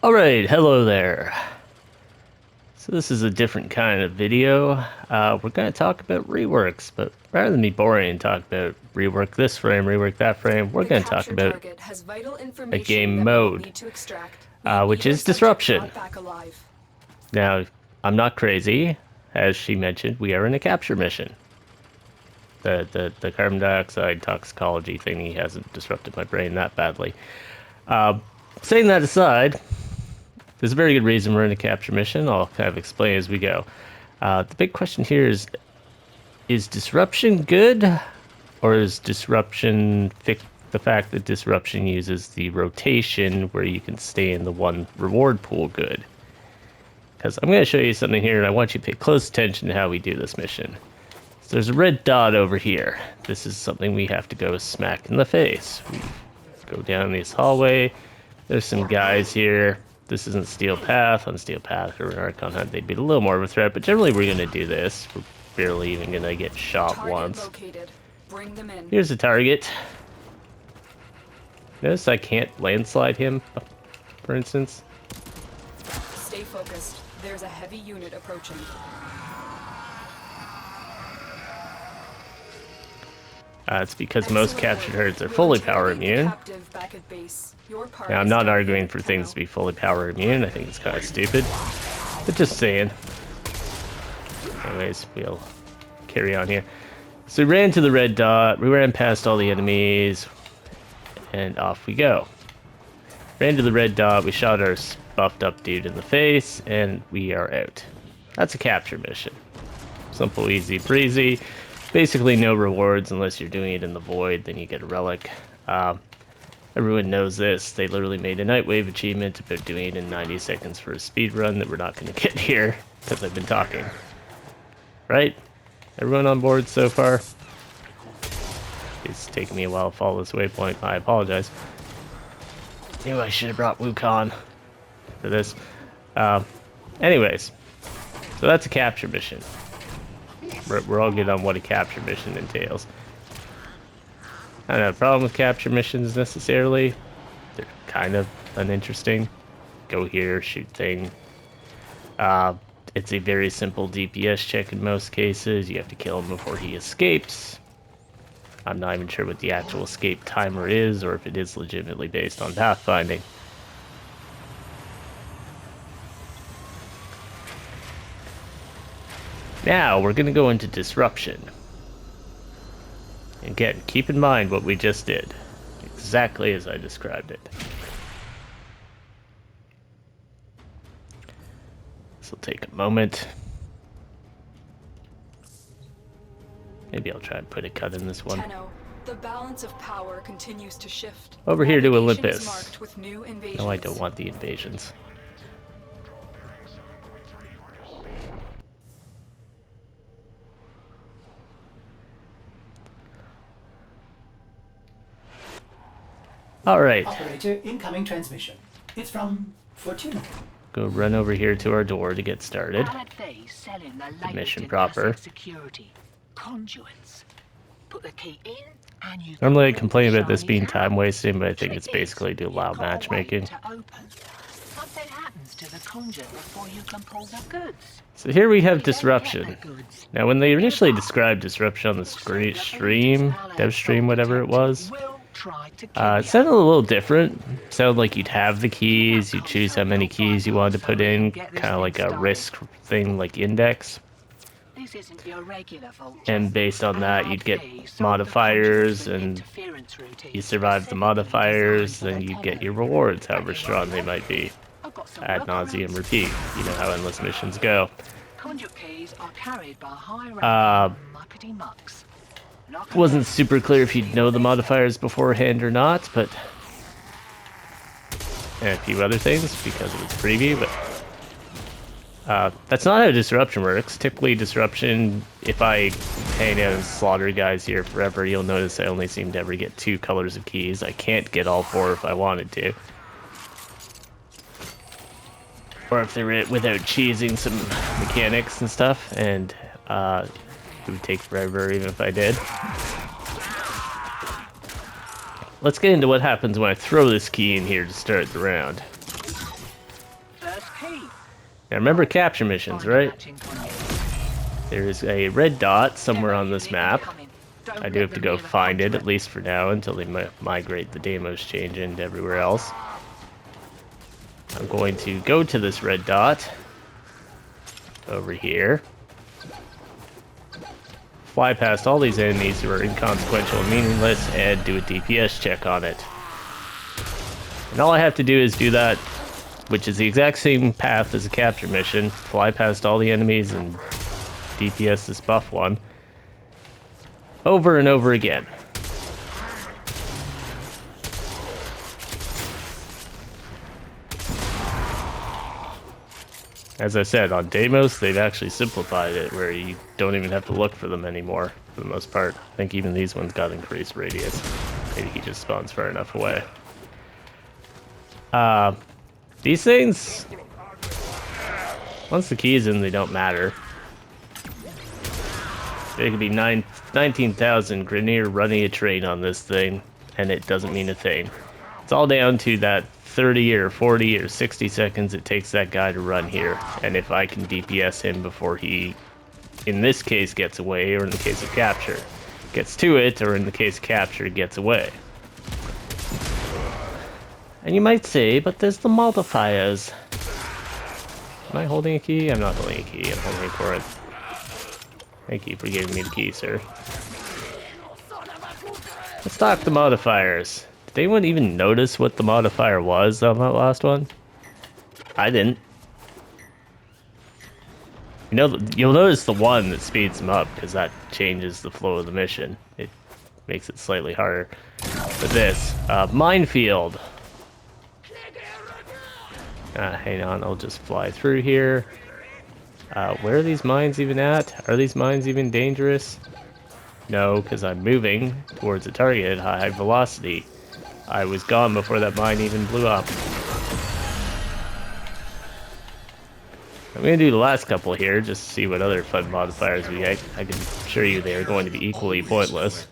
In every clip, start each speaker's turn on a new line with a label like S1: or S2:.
S1: Alright, hello there. So this is a different kind of video. We're going to talk about reworks, but rather than be boring and talk about rework this frame, rework that frame, we're going to talk about a game mode, which is disruption. Now, I'm not crazy. As she mentioned, we are in a capture mission. The carbon dioxide toxicology thingy hasn't disrupted my brain that badly. Saying that aside, there's a very good reason we're in a capture mission. I'll kind of explain as we go. The big question here is disruption good? Or is disruption the fact that disruption uses the rotation where you can stay in the one reward pool good? Because I'm going to show you something here, and I want you to pay close attention to how we do this mission. So there's a red dot over here. This is something we have to go smack in the face. We go down this hallway. There's some guys here. This isn't Steel Path. On Steel Path or an Archon Hunt, they'd be a little more of a threat, but generally we're going to do this. We're barely even going to get shot once.
S2: Bring them in.
S1: Here's the target. Notice I can't landslide him, for instance.
S2: Stay focused. There's a heavy unit approaching.
S1: It's because most captured herds are fully power immune. Now, I'm not arguing for things to be fully power immune. I think it's kind of stupid. But just saying. Anyways, we'll carry on here. So we ran to the red dot. We ran past all the enemies. And off we go. Ran to the red dot. We shot our buffed up dude in the face. And we are out. That's a capture mission. Simple, easy, breezy. Basically no rewards unless you're doing it in the void, then you get a relic. Everyone knows this. They literally made a Nightwave achievement about doing it in 90 seconds for a speed run that we're not going to get here because I've been talking. Right? Everyone on board so far? It's taking me a while to follow this waypoint. I apologize. Knew I should have brought Wukong for this. Anyways, so that's a capture mission. We're all good on what a capture mission entails. I don't have a problem with capture missions necessarily. They're kind of uninteresting. Go here, shoot thing. It's a very simple DPS check in most cases. You have to kill him before he escapes. I'm not even sure what the actual escape timer is, or if it is legitimately based on pathfinding. Now, we're going to go into disruption. Again, keep in mind what we just did. Exactly as I described it. This will take a moment. Maybe I'll try and put a cut in this one.
S2: Tenno, the balance of power continues to shift.
S1: Over here to
S2: Navigation is
S1: Olympus.
S2: marked with new invasions.
S1: No, I don't want the invasions. Alright.
S3: Operator, incoming transmission. It's from Fortuna.
S1: Go run over here to our door to get started. The mission proper. Normally I complain about this being time wasting, but I think it's basically to allow matchmaking. So here we have disruption. Now when they initially described disruption on the stream, dev stream, whatever it was, it sounded a little different. It sounded like you'd have the keys, you'd choose how many keys you wanted to put in, kind of like a risk thing like index. And based on that, you'd get modifiers, and you survive the modifiers, then you get your rewards, however strong they might be. Ad nauseum repeat. You know how endless missions go. Wasn't super clear if you'd know the modifiers beforehand or not, but and a few other things because it was preview, but that's not how disruption works. Typically disruption, if I hang out and slaughter guys here forever, you'll notice I only seem to ever get 2 colors of keys. I can't get all 4 if I wanted to. Or if they're without cheesing some mechanics and stuff, and it would take forever even if I did. Let's get into what happens when I throw this key in here to start the round. Now remember capture missions, right? There is a red dot somewhere on this map. I do have to go find it, at least for now, until they migrate the Deimos change into everywhere else. I'm going to go to this red dot over here. Fly past all these enemies who are inconsequential and meaningless, and do a DPS check on it. And all I have to do is do that, which is the exact same path as a capture mission. Fly past all the enemies and DPS this buff one. Over and over again. As I said, on Deimos, they've actually simplified it, where you don't even have to look for them anymore, for the most part. I think even these ones got increased radius. Maybe he just spawns far enough away. These things, once the key is in, they don't matter. There could be 19,000 Grineer running a train on this thing, and it doesn't mean a thing. It's all down to that 30 or 40 or 60 seconds it takes that guy to run here. And if I can DPS him before he, in this case, gets away, or in the case of capture, gets to it, or in the case of capture, gets away. And you might say, but there's the modifiers. Am I holding a key? I'm not holding a key, I'm holding for it. Thank you for giving me the key, sir. Let's talk the modifiers. Did anyone even notice what the modifier was on that last one? I didn't. You know, you'll notice the one that speeds them up, because that changes the flow of the mission. It makes it slightly harder. But this, minefield. Hang on, I'll just fly through here. Where are these mines even at? Are these mines even dangerous? No, because I'm moving towards a target at high velocity. I was gone before that mine even blew up. I'm going to do the last couple here, just to see what other fun modifiers we get. I can assure you they are going to be equally pointless.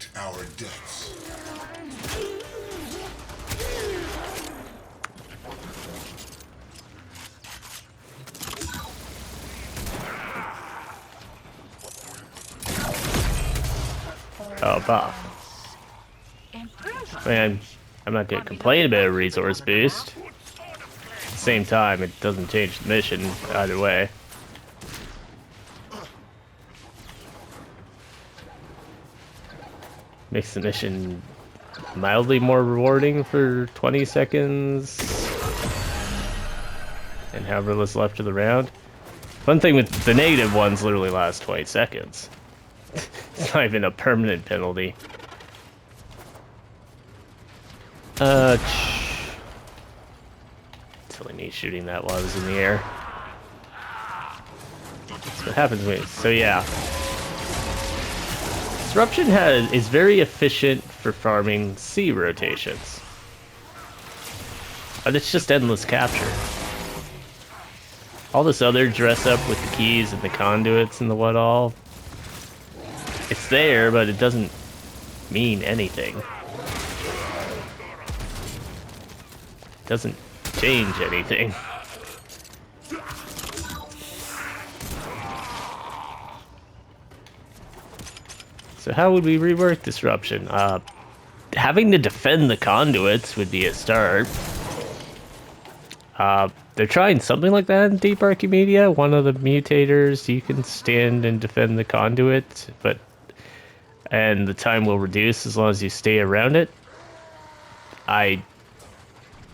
S1: Oh, buff. Man, I'm not going to complain about a resource boost. At the same time, it doesn't change the mission either way. Makes the mission mildly more rewarding for 20 seconds. And however little is left of the round. Fun thing with the negative ones literally last 20 seconds. It's not even a permanent penalty. Silly me shooting that while I was in the air. That's what happens when... So yeah. Disruption is very efficient for farming C rotations. But it's just endless capture. All this other dress up with the keys and the conduits and the what all... It's there, but it doesn't mean anything. It doesn't change anything. So how would we rework disruption? Having to defend the conduits would be a start. They're trying something like that in Deep Archimedia. One of the mutators, you can stand and defend the conduit, and the time will reduce as long as you stay around it. I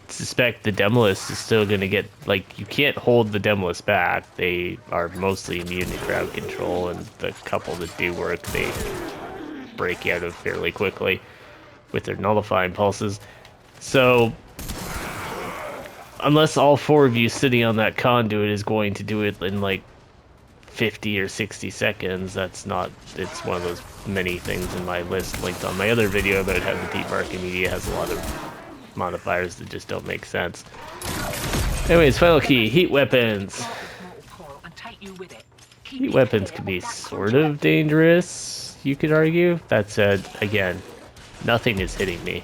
S1: suspect the Demolist is still going to get, like, you can't hold the Demolist back. They are mostly immune to crowd control, and the couple that do work, they break out of fairly quickly with their nullifying pulses. So, unless all four of you sitting on that conduit is going to do it in, like, 50 or 60 seconds, it's one of those many things in my list linked on my other video about how the Deep Archimedia has a lot of modifiers that just don't make sense. Anyways, final key, heat weapons. Heat weapons can be sort of dangerous, you could argue. That said, again, nothing is hitting me.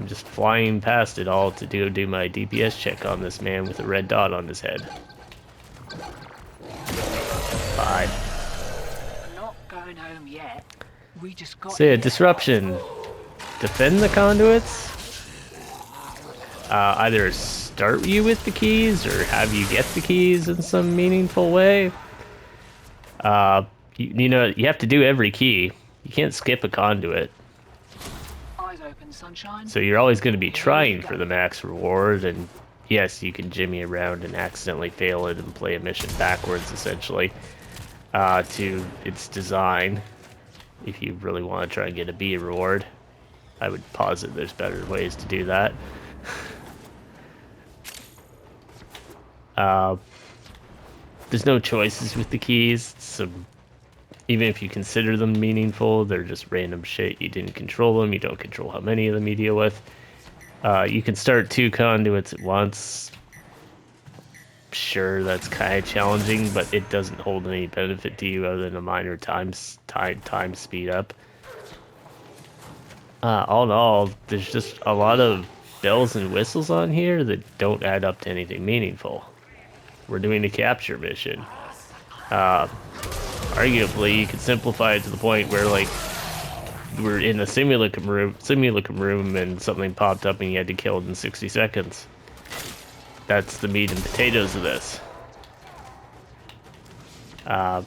S1: I'm just flying past it all to do my DPS check on this man with a red dot on his head. 5.
S4: Not going home yet. We just got
S1: So yeah,
S4: here.
S1: disruption. Defend the conduits. Either start you with the keys or have you get the keys in some meaningful way. You know, you have to do every key. You can't skip a conduit.
S4: Eyes open, sunshine.
S1: So you're always going to be trying for the max reward, and yes, you can jimmy around and accidentally fail it and play a mission backwards, essentially, to its design. If you really want to try and get a B reward, I would posit there's better ways to do that. There's no choices with the keys, so even if you consider them meaningful, they're just random shit. You didn't control them, you don't control how many of them you deal with. You can start 2 conduits at once. Sure, that's kind of challenging, but it doesn't hold any benefit to you other than a minor time speed up. All in all, there's just a lot of bells and whistles on here that don't add up to anything meaningful. We're doing a capture mission. Arguably, you could simplify it to the point where, like, you were in a simulacrum room and something popped up and you had to kill it in 60 seconds. That's the meat and potatoes of this. Other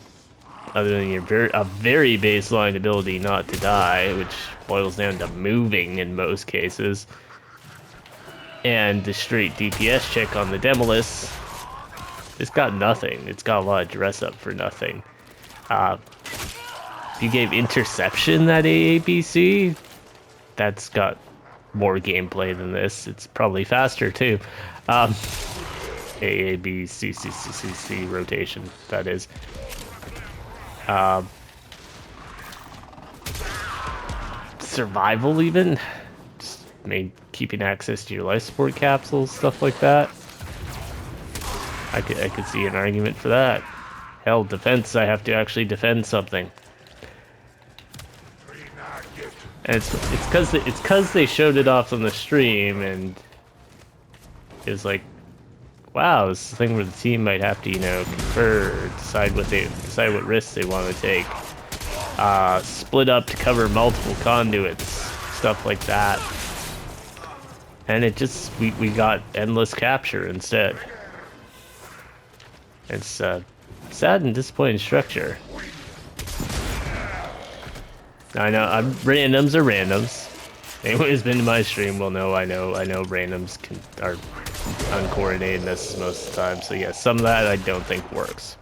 S1: than your very baseline ability not to die, which boils down to moving in most cases, and the straight DPS check on the Demolus, it's got nothing. It's got a lot of dress up for nothing. If you gave Interception that AABC, that's got more gameplay than this. It's probably faster too. AABCCCC rotation, that is. Survival even, just keeping access to your life support capsules, stuff like that. I could see an argument for that. Hell, defense, I have to actually defend something. And it's cause they showed it off on the stream, and it's like, wow, this is a thing where the team might have to, you know, confer, or decide what risks they want to take. Split up to cover multiple conduits, stuff like that. And it just, we got endless capture instead. It's sad and disappointing structure. I know, randoms are randoms. Anyone who's been to my stream will know I know randoms are uncoordinatedness most of the time. So yeah, some of that I don't think works.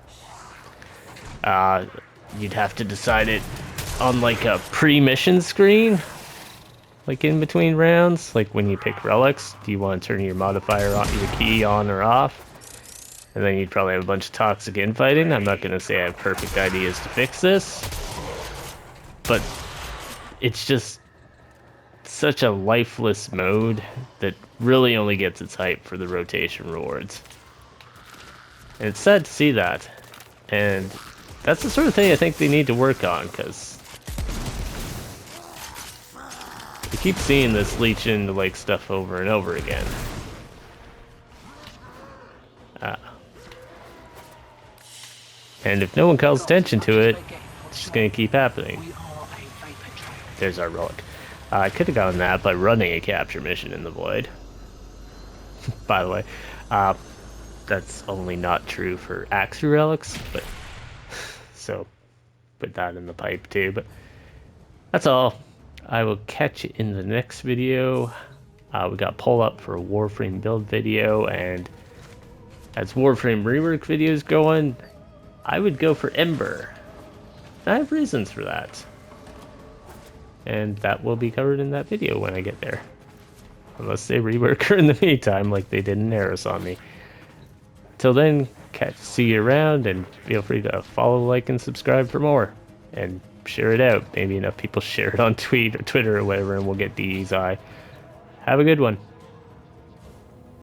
S1: You'd have to decide it on like a pre-mission screen, like in between rounds, like when you pick relics. Do you want to turn your modifier on, your key on or off? And then you'd probably have a bunch of toxic infighting. I'm not going to say I have perfect ideas to fix this, but it's just such a lifeless mode that really only gets its hype for the rotation rewards. And it's sad to see that. And that's the sort of thing I think they need to work on, because we keep seeing this leech into like stuff over and over again. And if no one calls attention to it, it's just going to keep happening. There's our relic. I could have gotten that by running a capture mission in the void. By the way, that's only not true for Axu relics, but so put that in the pipe too. But that's all. I will catch you in the next video. We got pull up for a Warframe build video, and as Warframe rework videos going, I would go for Ember. I have reasons for that. And that will be covered in that video when I get there. Unless they rework her in the meantime, like they did in Eris on me. Till then, see you around, and feel free to follow, like, and subscribe for more. And share it out. Maybe enough people share it on Twitter or whatever, and we'll get DE's eye. Have a good one.